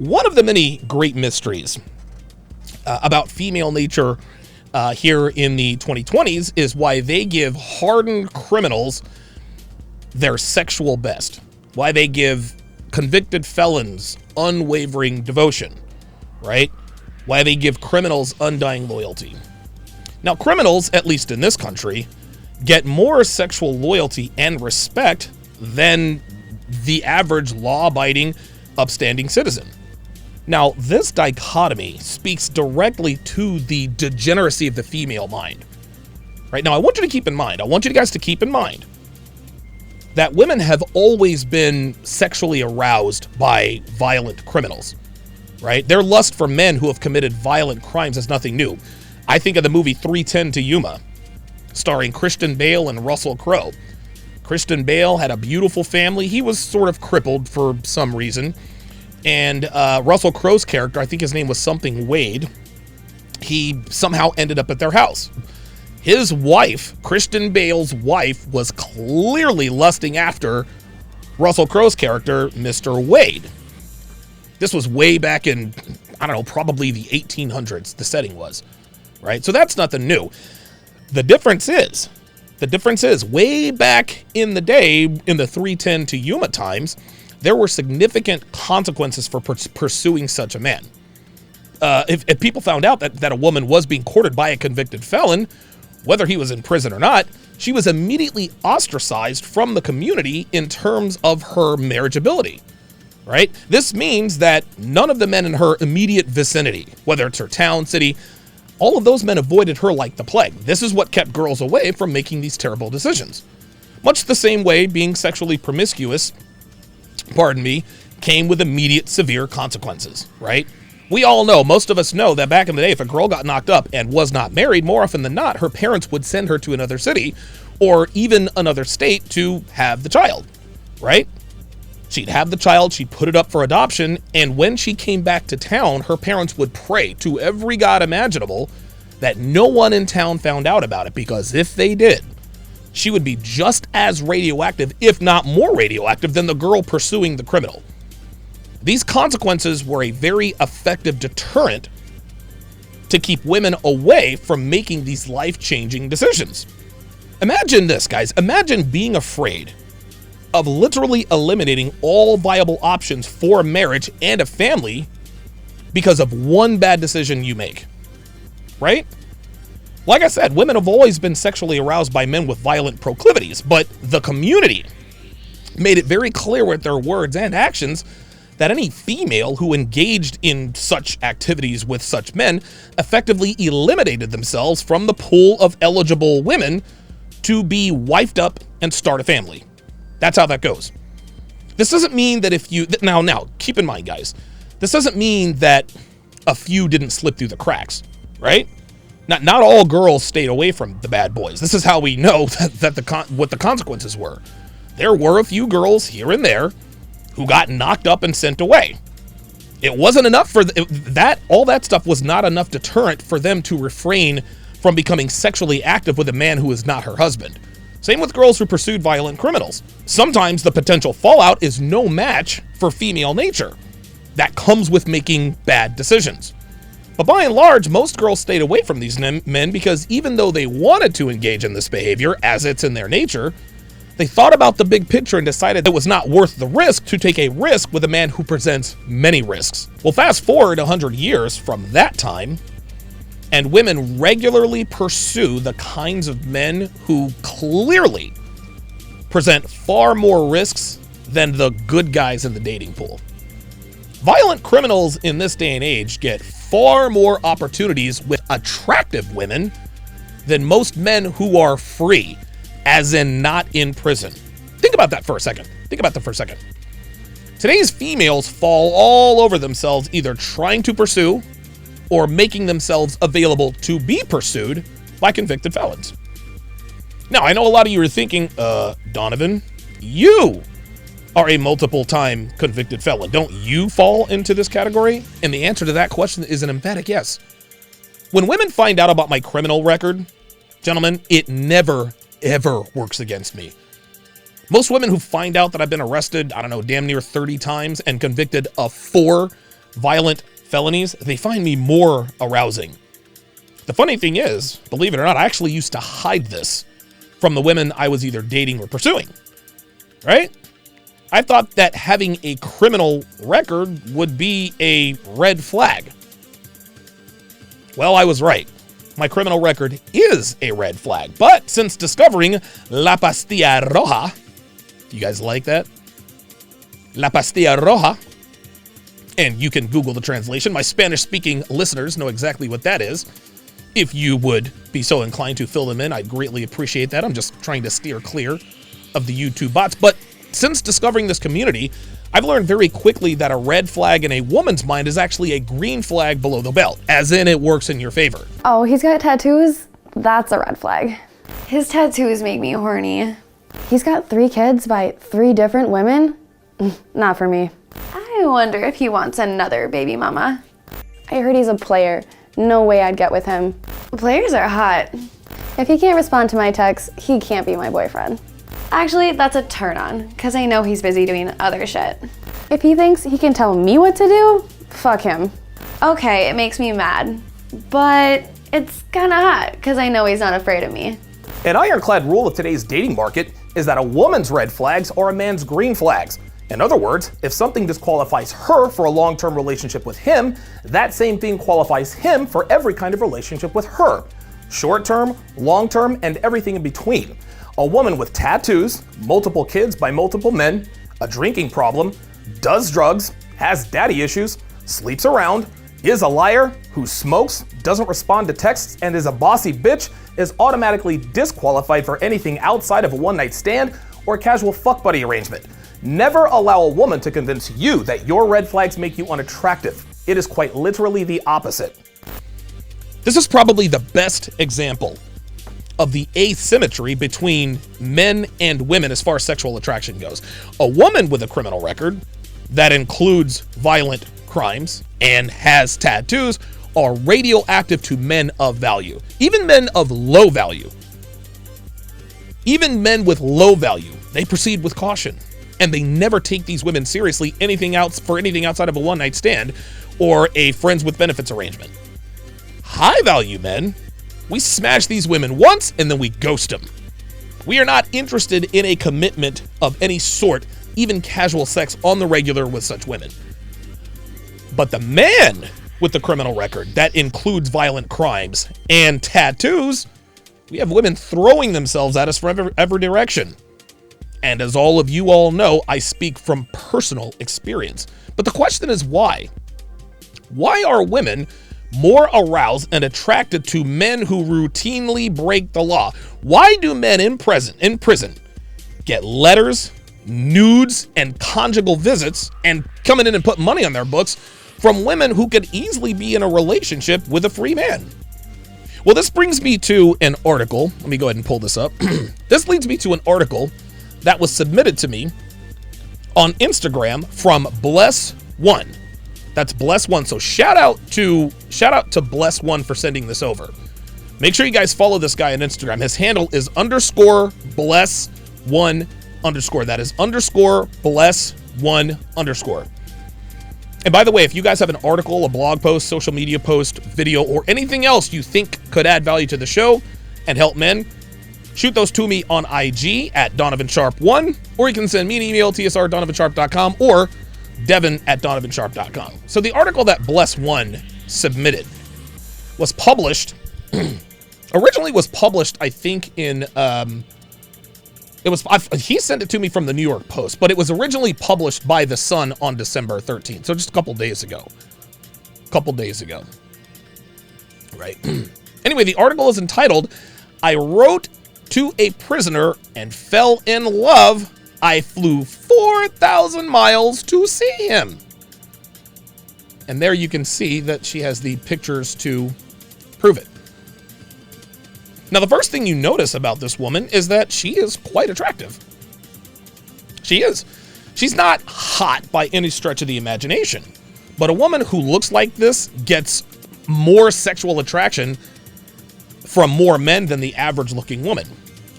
One of the many great mysteries about female nature here in the 2020s is why they give hardened criminals their sexual best, why they give convicted felons unwavering devotion, right? Why they give criminals undying loyalty. Now, criminals, at least in this country, get more sexual loyalty and respect than the average law-abiding, upstanding citizen. Now, this dichotomy speaks directly to the degeneracy of the female mind. Right now, I want you guys to keep in mind that women have always been sexually aroused by violent criminals, right? Their lust for men who have committed violent crimes is nothing new. I think of the movie 3:10 to Yuma, starring Christian Bale and Russell Crowe. Christian Bale had a beautiful family. He was sort of crippled for some reason. And Russell Crowe's character, I think his name was something Wade, he somehow ended up at their house. His wife, Christian Bale's wife, was clearly lusting after Russell Crowe's character, Mr. Wade. This was way back in, I don't know, probably the 1800s, the setting was, right? So that's nothing new. The difference is way back in the day, in the 3:10 to Yuma times, there were significant consequences for pursuing such a man. If people found out that a woman was being courted by a convicted felon, whether he was in prison or not, she was immediately ostracized from the community in terms of her marriageability, right? This means that none of the men in her immediate vicinity, whether it's her town, city, all of those men avoided her like the plague. This is what kept girls away from making these terrible decisions. Much the same way being sexually promiscuous, came with immediate severe consequences, right? We all know, most of us know that back in the day, if a girl got knocked up and was not married, more often than not, her parents would send her to another city or even another state to have the child, right? She'd have the child, she'd put it up for adoption, and when she came back to town, her parents would pray to every god imaginable that no one in town found out about it, because if they did, she would be just as radioactive, if not more radioactive, than the girl pursuing the criminal. These consequences were a very effective deterrent to keep women away from making these life-changing decisions. Imagine this, guys. Imagine being afraid of literally eliminating all viable options for a marriage and a family because of one bad decision you make, right? Like I said, women have always been sexually aroused by men with violent proclivities, but the community made it very clear with their words and actions that any female who engaged in such activities with such men effectively eliminated themselves from the pool of eligible women to be wifed up and start a family. That's how that goes. This doesn't mean that if you, now, keep in mind, guys, this doesn't mean that a few didn't slip through the cracks, right? Not all girls stayed away from the bad boys. This is how we know what the consequences were. There were a few girls here and there who got knocked up and sent away. It wasn't enough for that. All that stuff was not enough deterrent for them to refrain from becoming sexually active with a man who is not her husband. Same with girls who pursued violent criminals. Sometimes the potential fallout is no match for female nature. That comes with making bad decisions. But by and large, most girls stayed away from these men because even though they wanted to engage in this behavior, as it's in their nature, they thought about the big picture and decided it was not worth the risk to take a risk with a man who presents many risks. Well, fast forward 100 years from that time, and women regularly pursue the kinds of men who clearly present far more risks than the good guys in the dating pool. Violent criminals in this day and age get far more opportunities with attractive women than most men who are free, as in not in prison. Think about that for a second. Today's females fall all over themselves, either trying to pursue or making themselves available to be pursued by convicted felons. Now, I know a lot of you are thinking, Donovan, you are a multiple-time convicted felon. Don't you fall into this category? And the answer to that question is an emphatic yes. When women find out about my criminal record, gentlemen, it never, ever works against me. Most women who find out that I've been arrested, damn near 30 times and convicted of 4 violent felonies, they find me more arousing. The funny thing is, believe it or not, I actually used to hide this from the women I was either dating or pursuing, right? I thought that having a criminal record would be a red flag. Well, I was right. My criminal record is a red flag. But since discovering La Pastilla Roja, you guys like that? La Pastilla Roja, and you can Google the translation. My Spanish-speaking listeners know exactly what that is. If you would be so inclined to fill them in, I'd greatly appreciate that. I'm just trying to steer clear of the YouTube bots. But since discovering this community, I've learned very quickly that a red flag in a woman's mind is actually a green flag below the belt, as in it works in your favor. Oh, he's got tattoos? That's a red flag. His tattoos make me horny. He's got 3 kids by 3 different women? Not for me. I wonder if he wants another baby mama. I heard he's a player. No way I'd get with him. Players are hot. If he can't respond to my texts, he can't be my boyfriend. Actually, that's a turn on, because I know he's busy doing other shit. If he thinks he can tell me what to do, fuck him. Okay, it makes me mad, but it's kinda hot, because I know he's not afraid of me. An ironclad rule of today's dating market is that a woman's red flags are a man's green flags. In other words, if something disqualifies her for a long-term relationship with him, that same thing qualifies him for every kind of relationship with her. Short-term, long-term, and everything in between. A woman with tattoos, multiple kids by multiple men, a drinking problem, does drugs, has daddy issues, sleeps around, is a liar, who smokes, doesn't respond to texts, and is a bossy bitch is automatically disqualified for anything outside of a one-night stand or casual fuck buddy arrangement. Never allow a woman to convince you that your red flags make you unattractive. It is quite literally the opposite. This is probably the best example of the asymmetry between men and women as far as sexual attraction goes. A woman with a criminal record that includes violent crimes and has tattoos are radioactive to men of value. Even men of low value. Even men with low value, they proceed with caution. And they never take these women seriously for anything outside of a one-night stand or a friends with benefits arrangement. High value men, we smash these women once and then we ghost them. We are not interested in a commitment of any sort, even casual sex on the regular with such women. But the man with the criminal record that includes violent crimes and tattoos, we have women throwing themselves at us from every direction. And as all of you all know, I speak from personal experience. But the question is why? Why are women more aroused and attracted to men who routinely break the law? Why do men in prison get letters, nudes, and conjugal visits and coming in and put money on their books from women who could easily be in a relationship with a free man? Well, this brings me to an article. Let me go ahead and pull this up. This leads me to an article that was submitted to me on Instagram from Bless1. That's Bless1. So shout out to Bless1 for sending this over. Make sure you guys follow this guy on Instagram. His handle is _Bless1_. That is _Bless1_. And by the way, if you guys have an article, a blog post, social media post, video, or anything else you think could add value to the show and help men, shoot those to me on IG at DonovanSharpe1, or you can send me an email, tsr@donovansharpe.com, or devin@donovansharpe.com. So the article that Bless1 submitted was published, originally was published, I think in, he sent it to me from the New York Post, but it was originally published by The Sun on December 13th. So just a couple days ago. Right. Anyway, the article is entitled, "I wrote to a prisoner and fell in love. I flew 4,000 miles to see him." And there you can see that she has the pictures to prove it. Now, the first thing you notice about this woman is that she is quite attractive. She is. She's not hot by any stretch of the imagination, but a woman who looks like this gets more sexual attraction from more men than the average looking woman.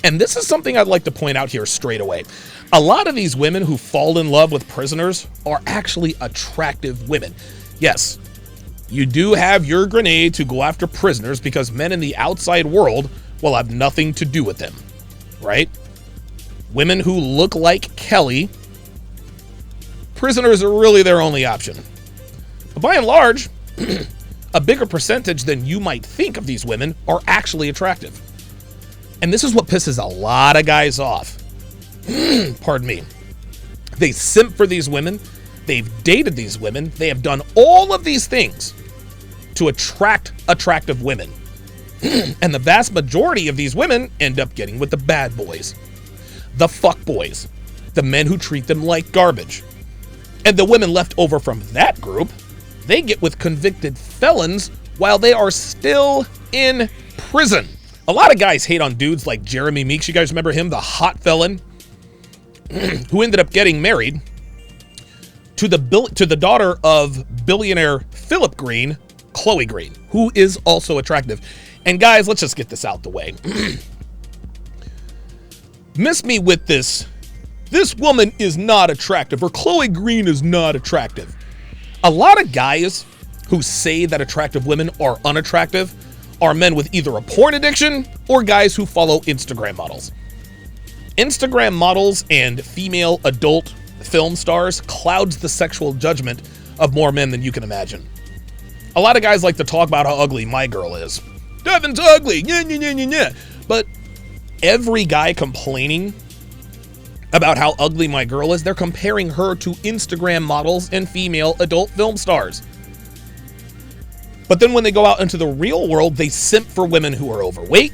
And this is something I'd like to point out here straight away. A lot of these women who fall in love with prisoners are actually attractive women. Yes, you do have your grenade to go after prisoners because men in the outside world will have nothing to do with them, right? Women who look like Kelly, prisoners are really their only option. But by and large, a bigger percentage than you might think of these women are actually attractive. And this is what pisses a lot of guys off. Pardon me. They simp for these women. They've dated these women. They have done all of these things to attract attractive women. And the vast majority of these women end up getting with the bad boys, the fuck boys, the men who treat them like garbage. And the women left over from that group, they get with convicted felons while they are still in prison. A lot of guys hate on dudes like Jeremy Meeks. You guys remember him, the hot felon who ended up getting married to the daughter of billionaire Philip Green, Chloe Green, who is also attractive. And guys, let's just get this out the way. Miss me with this. This woman is not attractive, or Chloe Green is not attractive. A lot of guys who say that attractive women are unattractive are men with either a porn addiction or guys who follow Instagram models. Instagram models and female adult film stars clouds the sexual judgment of more men than you can imagine. A lot of guys like to talk about how ugly my girl is. Devin's ugly, yeah. But every guy complaining about how ugly my girl is, they're comparing her to Instagram models and female adult film stars. But then when they go out into the real world, they simp for women who are overweight,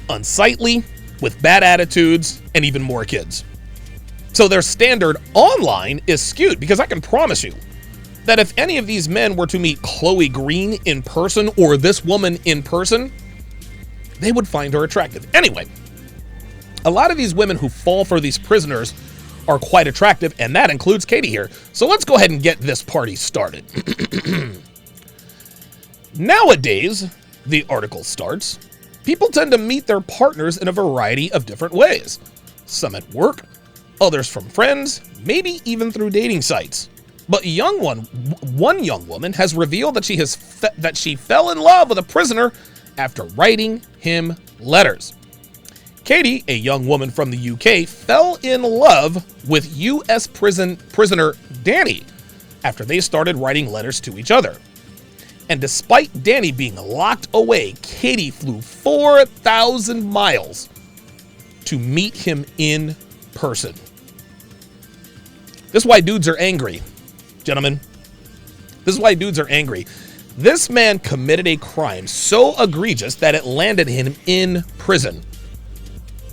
unsightly, with bad attitudes, and even more kids. So their standard online is skewed, because I can promise you that if any of these men were to meet Chloe Green in person or this woman in person, they would find her attractive. Anyway, a lot of these women who fall for these prisoners are quite attractive, and that includes Katie here. So let's go ahead and get this party started. Nowadays, the article starts, people tend to meet their partners in a variety of different ways. Some at work, others from friends, maybe even through dating sites. But one young woman has revealed that she fell in love with a prisoner after writing him letters. Katie, a young woman from the UK, fell in love with U.S. prisoner Danny after they started writing letters to each other. And despite Danny being locked away, Katie flew 4,000 miles to meet him in person. This is why dudes are angry, gentlemen. This is why dudes are angry. This man committed a crime so egregious that it landed him in prison.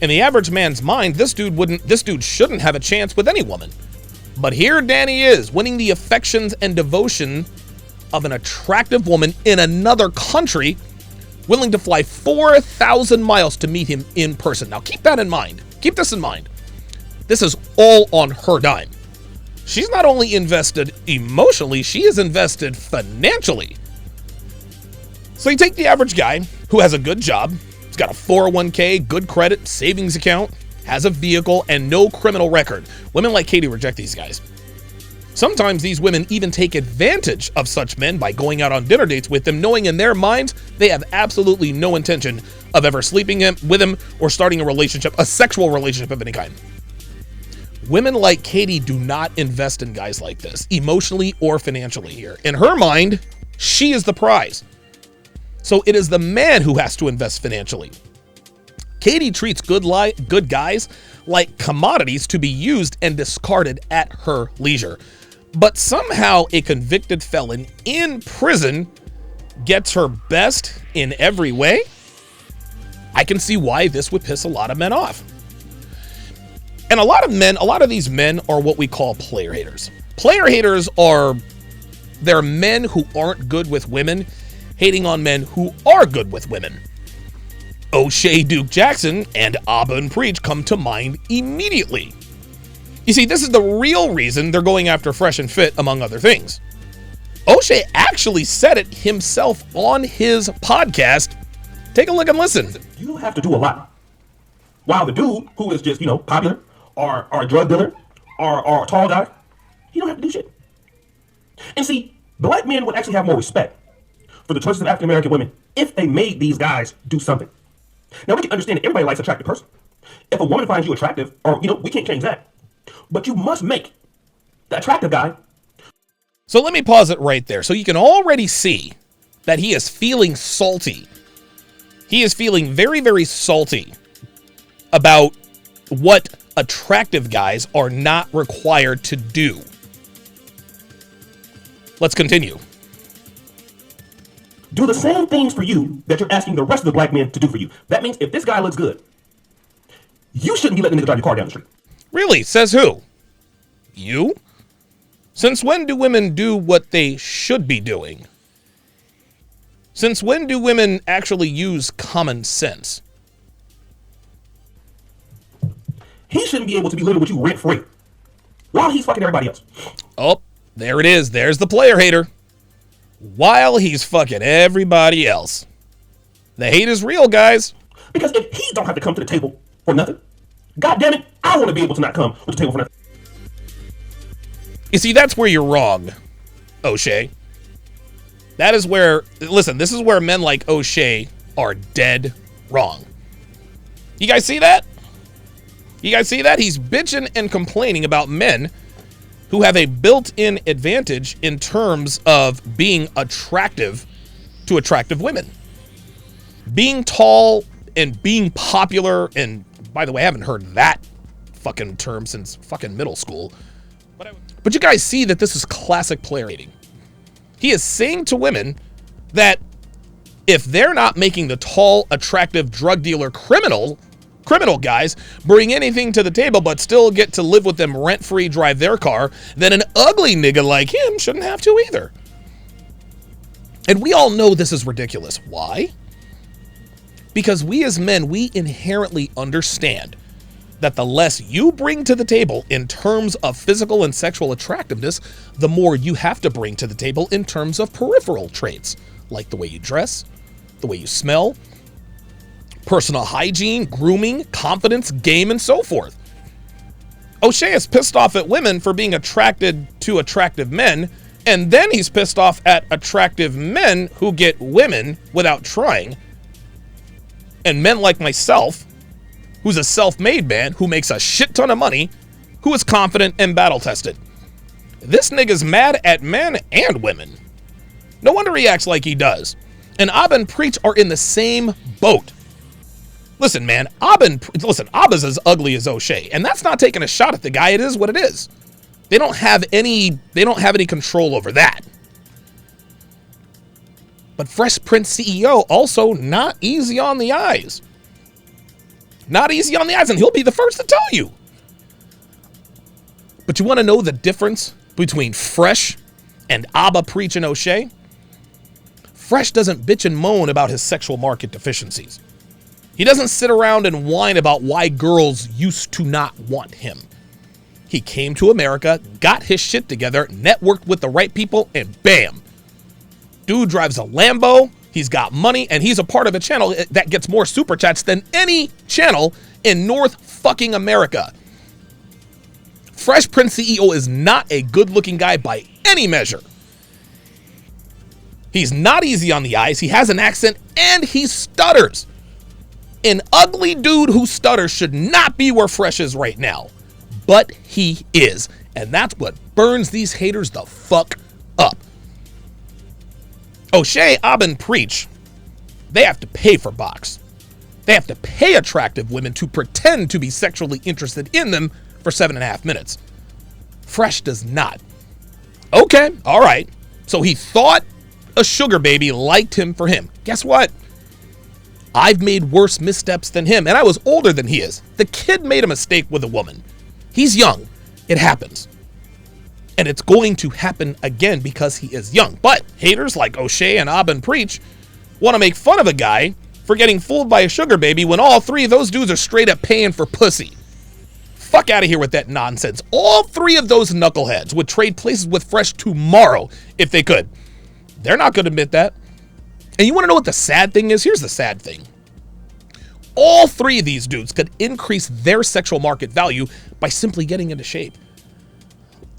In the average man's mind, this dude shouldn't have a chance with any woman. But here Danny is, winning the affections and devotion of an attractive woman in another country, willing to fly 4,000 miles to meet him in person. Now keep that in mind. Keep this in mind. This is all on her dime. She's not only invested emotionally, she is invested financially. So you take the average guy who has a good job, he's got a 401k, good credit, savings account, has a vehicle, and no criminal record. Women like Katie reject these guys. Sometimes these women even take advantage of such men by going out on dinner dates with them, knowing in their minds they have absolutely no intention of ever sleeping with him or starting a relationship, a sexual relationship of any kind. Women like Katie do not invest in guys like this, emotionally or financially here. In her mind, she is the prize. So it is the man who has to invest financially. Katie treats good guys like commodities to be used and discarded at her leisure. But somehow a convicted felon in prison gets her best in every way. I can see why this would piss a lot of men off. And a lot of these men are what we call player haters. Player haters they're men who aren't good with women, hating on men who are good with women. O'Shea Duke Jackson and Abba and Preach come to mind immediately. You see, this is the real reason they're going after Fresh and Fit, among other things. O'Shea actually said it himself on his podcast. Take a look and listen. You don't have to do a lot. While the dude who is just, popular, or a drug dealer, or a tall guy, he don't have to do shit. And see, Black men would actually have more respect for the choices of African American women if they made these guys do something. Now, we can understand that everybody likes an attractive person. If a woman finds you attractive, or, we can't change that. But you must make the attractive guy. So let me pause it right there. So you can already see that he is feeling salty. He is feeling very, very salty about what attractive guys are not required to do. Let's continue. Do the same things for you that you're asking the rest of the black men to do for you. That means if this guy looks good, you shouldn't be letting the nigga drive your car down the street. Really? Says who? You? Since when do women do what they should be doing? Since when do women actually use common sense? He shouldn't be able to be living with you rent-free while he's fucking everybody else. Oh, there it is. There's the player hater. While he's fucking everybody else. The hate is real, guys. Because if he don't have to come to the table for nothing, God damn it, I want to be able to not come to the table for nothing. You see, that's where you're wrong, O'Shea. That is where, listen, this is where men like O'Shea are dead wrong. You guys see that? You guys see that? He's bitching and complaining about men who have a built-in advantage in terms of being attractive to attractive women. Being tall and being popular, and by the way, I haven't heard that fucking term since fucking middle school. But you guys see that this is classic player hating. He is saying to women that if they're not making the tall, attractive drug dealer criminal guys bring anything to the table but still get to live with them rent-free, drive their car, then an ugly nigga like him shouldn't have to either. And we all know this is ridiculous. Why? Because we as men, we inherently understand that the less you bring to the table in terms of physical and sexual attractiveness, the more you have to bring to the table in terms of peripheral traits, like the way you dress, the way you smell, personal hygiene, grooming, confidence, game, and so forth. O'Shea is pissed off at women for being attracted to attractive men, and then he's pissed off at attractive men who get women without trying. And men like myself, who's a self-made man who makes a shit ton of money, who is confident and battle-tested. This nigga's mad at men and women. No wonder he acts like he does. And Abba and Preach are in the same boat. Listen, man, Abba's as ugly as O'Shea, and that's not taking a shot at the guy. It is what it is. They don't have any control over that. But Fresh Prince CEO also not easy on the eyes. Not easy on the eyes, and he'll be the first to tell you. But you want to know the difference between Fresh and Abba, Preach, and O'Shea? Fresh doesn't bitch and moan about his sexual market deficiencies. He doesn't sit around and whine about why girls used to not want him. He came to America, got his shit together, networked with the right people, and bam. Dude drives a Lambo, he's got money, and he's a part of a channel that gets more super chats than any channel in North fucking America. Fresh Prince CEO is not a good-looking guy by any measure. He's not easy on the eyes, he has an accent, and he stutters. An ugly dude who stutters should not be where Fresh is right now. But he is. And that's what burns these haters the fuck up. O'Shea, Abba, and Preach, they have to pay for box. They have to pay attractive women to pretend to be sexually interested in them for 7.5 minutes. Fresh does not. Okay, all right. So he thought a sugar baby liked him for him. Guess what? I've made worse missteps than him, and I was older than he is. The kid made a mistake with a woman. He's young. It happens. And it's going to happen again because he is young. But haters like O'Shea and Abba and Preach want to make fun of a guy for getting fooled by a sugar baby when all three of those dudes are straight up paying for pussy. Fuck out of here with that nonsense. All three of those knuckleheads would trade places with Fresh tomorrow if they could. They're not going to admit that. And you want to know what the sad thing is? Here's the sad thing. All three of these dudes could increase their sexual market value by simply getting into shape.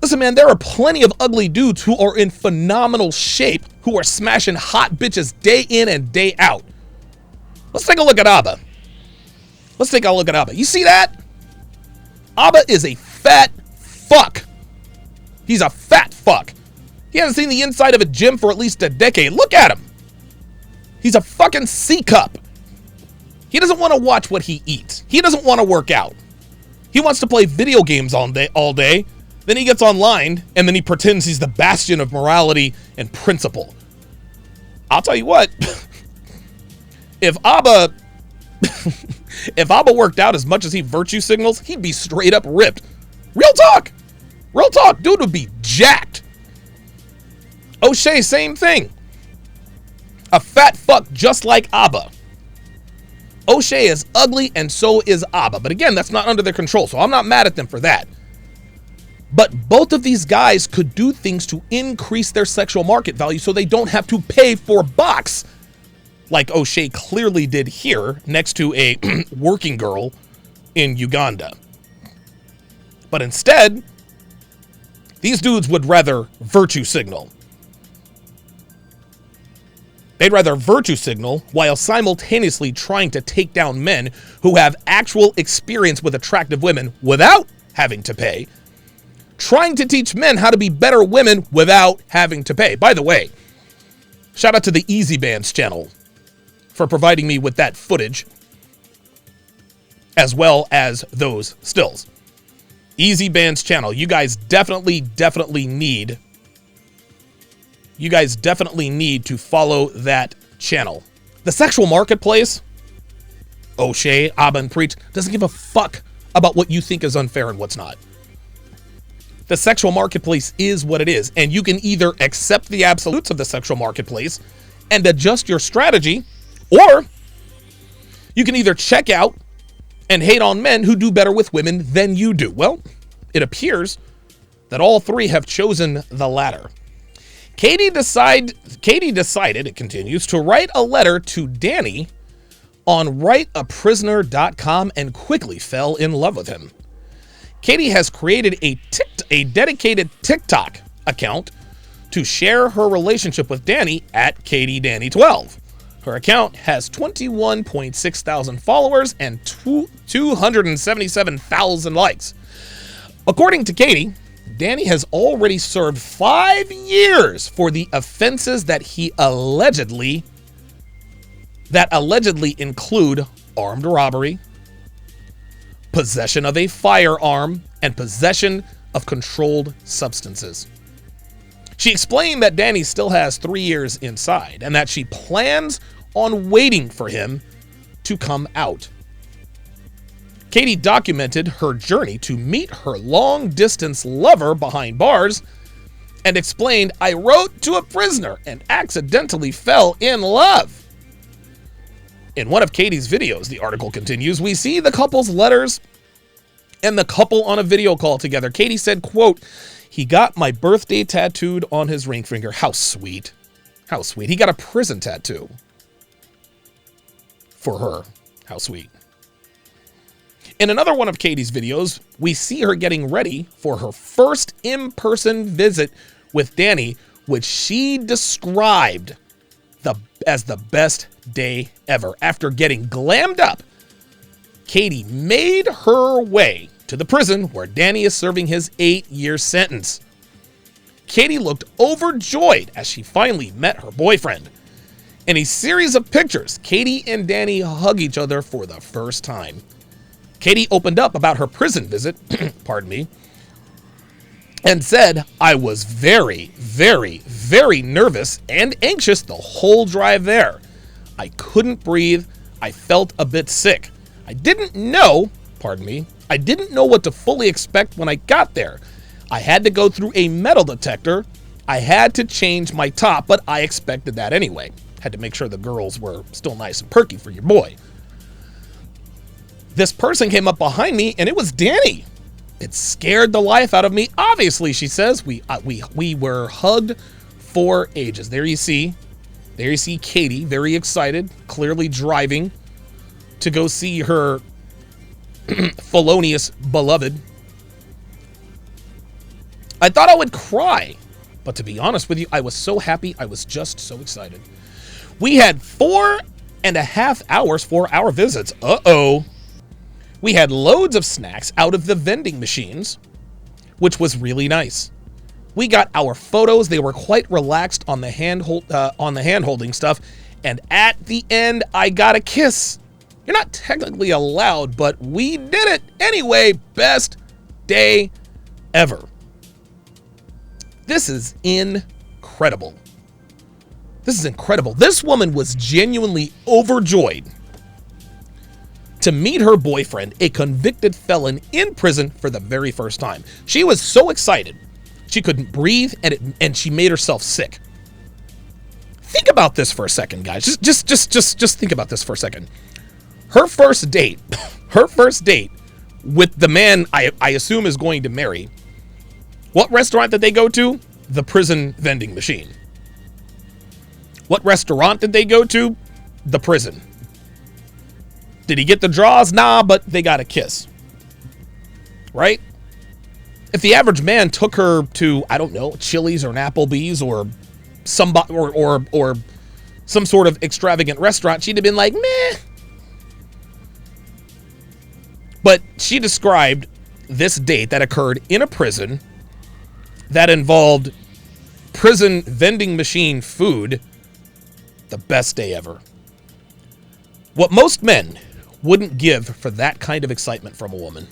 Listen, man, there are plenty of ugly dudes who are in phenomenal shape who are smashing hot bitches day in and day out. Let's take a look at Abba. Let's take a look at Abba. You see that? Abba is a fat fuck. He's a fat fuck. He hasn't seen the inside of a gym for at least a decade. Look at him. He's a fucking C-cup. He doesn't want to watch what he eats. He doesn't want to work out. He wants to play video games all day. Then he gets online and then he pretends he's the bastion of morality and principle. I'll tell you what. If Abba worked out as much as he virtue signals, he'd be straight up ripped. Real talk. Real talk. Dude would be jacked. O'Shea, same thing. A fat fuck just like Abba. O'Shea is ugly and so is Abba. But again, that's not under their control, so I'm not mad at them for that. But both of these guys could do things to increase their sexual market value so they don't have to pay for box, like O'Shea clearly did here next to a working girl in Uganda. But instead, these dudes would rather virtue signal. They'd rather virtue signal while simultaneously trying to take down men who have actual experience with attractive women without having to pay. Trying to teach men how to be better women without having to pay. By the way, shout out to the Easy Bands channel for providing me with that footage, as well as those stills. Easy Bands channel. You guys definitely need to follow that channel. The sexual marketplace, O'Shea, Abba, and Preach, doesn't give a fuck about what you think is unfair and what's not. The sexual marketplace is what it is, and you can either accept the absolutes of the sexual marketplace and adjust your strategy, or you can either check out and hate on men who do better with women than you do. Well, it appears that all three have chosen the latter. Katie decided, it continues, to write a letter to Danny on writeaprisoner.com and quickly fell in love with him. Katie has created a dedicated TikTok account to share her relationship with Danny at KatieDanny12. Her account has 21.6 thousand followers and 277,000 likes. According to Katie, Danny has already served 5 years for the offenses that allegedly include armed robbery, possession of a firearm, and possession of controlled substances. She explained that Danny still has 3 years inside and that she plans on waiting for him to come out. Katie documented her journey to meet her long-distance lover behind bars and explained, "I wrote to a prisoner and accidentally fell in love." In one of Katie's videos, the article continues, we see the couple's letters and the couple on a video call together. Katie said, quote, "He got my birthday tattooed on his ring finger." How sweet. How sweet. He got a prison tattoo for her. How sweet. In another one of Katie's videos, we see her getting ready for her first in-person visit with Danny, which she described as the best day ever. After getting glammed up, Katie made her way to the prison where Danny is serving his 8-year sentence. Katie looked overjoyed as she finally met her boyfriend. In a series of pictures, Katie and Danny hug each other for the first time. Katie opened up about her prison visit, pardon me, and said, "I was very, very, very nervous and anxious the whole drive there. I couldn't breathe. I felt a bit sick. I didn't know what to fully expect when I got there. I had to go through a metal detector. I had to change my top, but I expected that anyway. Had to make sure the girls were still nice and perky for your boy. This person came up behind me and it was Danny. It scared the life out of me. Obviously," she says, we were hugged for ages." There you see Katie, very excited, clearly driving to go see her felonious beloved. I thought I would cry, but to be honest with you, I was so happy. I was just so excited. We had 4.5 hours for our visits. Uh-oh. We had loads of snacks out of the vending machines, which was really nice. We got our photos. They were quite relaxed on the hand-holding stuff. And at the end, I got a kiss. You're not technically allowed, but we did it anyway. Best day ever. This is incredible. This is incredible. This woman was genuinely overjoyed to meet her boyfriend, a convicted felon in prison for the very first time. She was so excited. She couldn't breathe, and she made herself sick. Think about this for a second, guys. Just think about this for a second. Her first date with the man I assume is going to marry. What restaurant did they go to? The prison vending machine. What restaurant did they go to? The prison. Did he get the draws? Nah, but they got a kiss. Right? If the average man took her to, I don't know, Chili's or an Applebee's or or some sort of extravagant restaurant, she'd have been like, meh. But she described this date that occurred in a prison that involved prison vending machine food. The best day ever. What most men wouldn't give for that kind of excitement from a woman.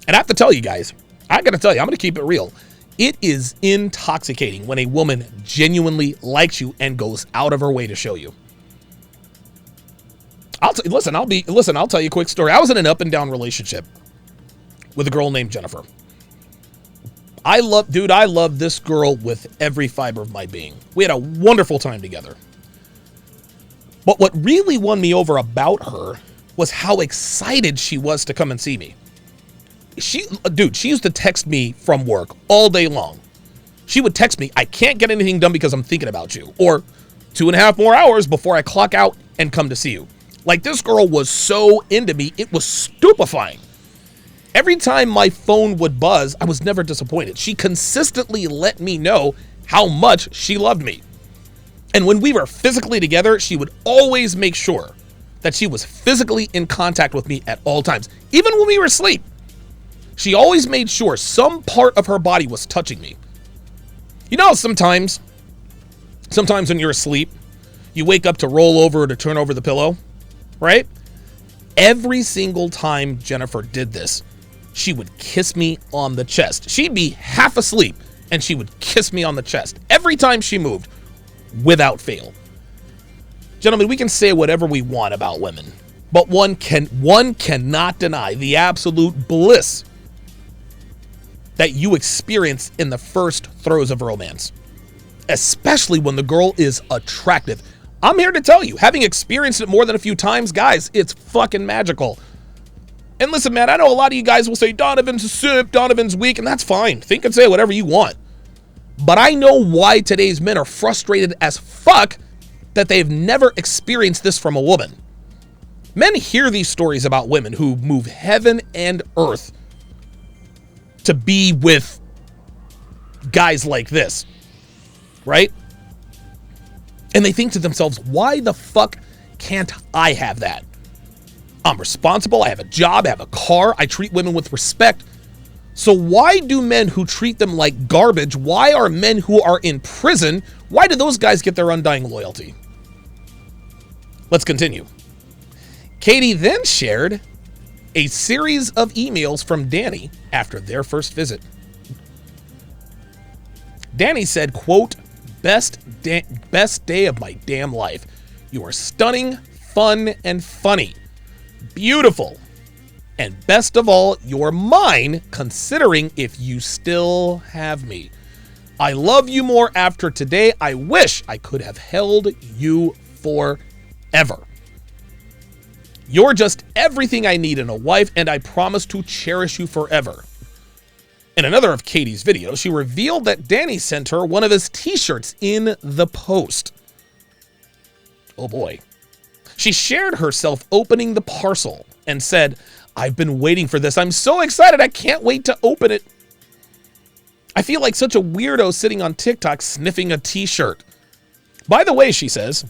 And I have to tell you guys, I gotta tell you, I'm gonna keep it real. It is intoxicating when a woman genuinely likes you and goes out of her way to show you. I'll tell you a quick story. I was in an up and down relationship with a girl named Jennifer. I love this girl with every fiber of my being. We had a wonderful time together. But what really won me over about her was how excited she was to come and see me. She used to text me from work all day long. She would text me, I can't get anything done because I'm thinking about you. Or 2.5 more hours before I clock out and come to see you. Like, this girl was so into me, it was stupefying. Every time my phone would buzz, I was never disappointed. She consistently let me know how much she loved me. And when we were physically together, she would always make sure that she was physically in contact with me at all times, even when we were asleep. She always made sure some part of her body was touching me. You know, sometimes when you're asleep, you wake up to roll over or to turn over the pillow, right? Every single time Jennifer did this, she would kiss me on the chest. She'd be half asleep and she would kiss me on the chest every time she moved, without fail. Gentlemen, we can say whatever we want about women, but one cannot deny the absolute bliss that you experience in the first throes of romance, especially when the girl is attractive. I'm here to tell you, having experienced it more than a few times, guys, it's fucking magical. And listen, man, I know a lot of you guys will say Donovan's a simp, Donovan's weak, and that's fine. Think and say whatever you want. But I know why today's men are frustrated as fuck that they've never experienced this from a woman. Men hear these stories about women who move heaven and earth to be with guys like this, right? And they think to themselves, why the fuck can't I have that? I'm responsible, I have a job, I have a car, I treat women with respect. So why do men who treat them like garbage, why are men who are in prison, why do those guys get their undying loyalty? Let's continue. Katie then shared a series of emails from Danny after their first visit. Danny said, quote, best day of my damn life. You are stunning, fun, and funny. Beautiful. And best of all, you're mine, considering if you still have me. I love you more after today. I wish I could have held you forever. You're just everything I need in a wife, and I promise to cherish you forever. In another of Katie's videos, she revealed that Danny sent her one of his t-shirts in the post. Oh boy. She shared herself opening the parcel and said, I've been waiting for this. I'm so excited. I can't wait to open it. I feel like such a weirdo sitting on TikTok sniffing a t-shirt. By the way, she says,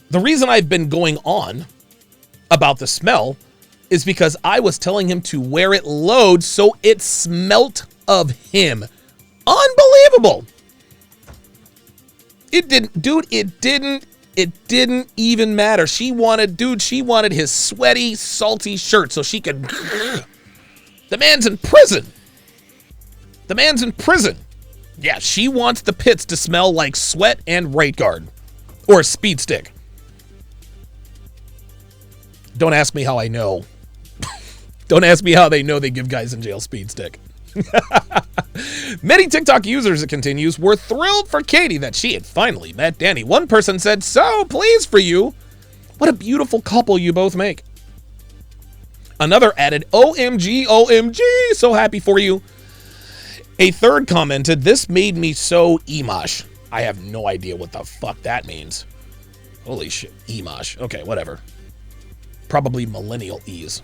the reason I've been going on about the smell is because I was telling him to wear it low so it smelt of him. Unbelievable. It didn't, dude, it didn't even matter. She wanted his sweaty, salty shirt so she could. The man's in prison. The man's in prison. Yeah, she wants the pits to smell like sweat and right guard. Or speed stick. Don't ask me how I know. Don't ask me how they know they give guys in jail speed stick. Many TikTok users, it continues, were thrilled for Katie that she had finally met Danny. One person said, so pleased for you. What a beautiful couple you both make. Another added, OMG, OMG, so happy for you. A third commented, this made me so emosh. I have no idea what the fuck that means. Holy shit, emosh. Okay, whatever. Probably millennial ease.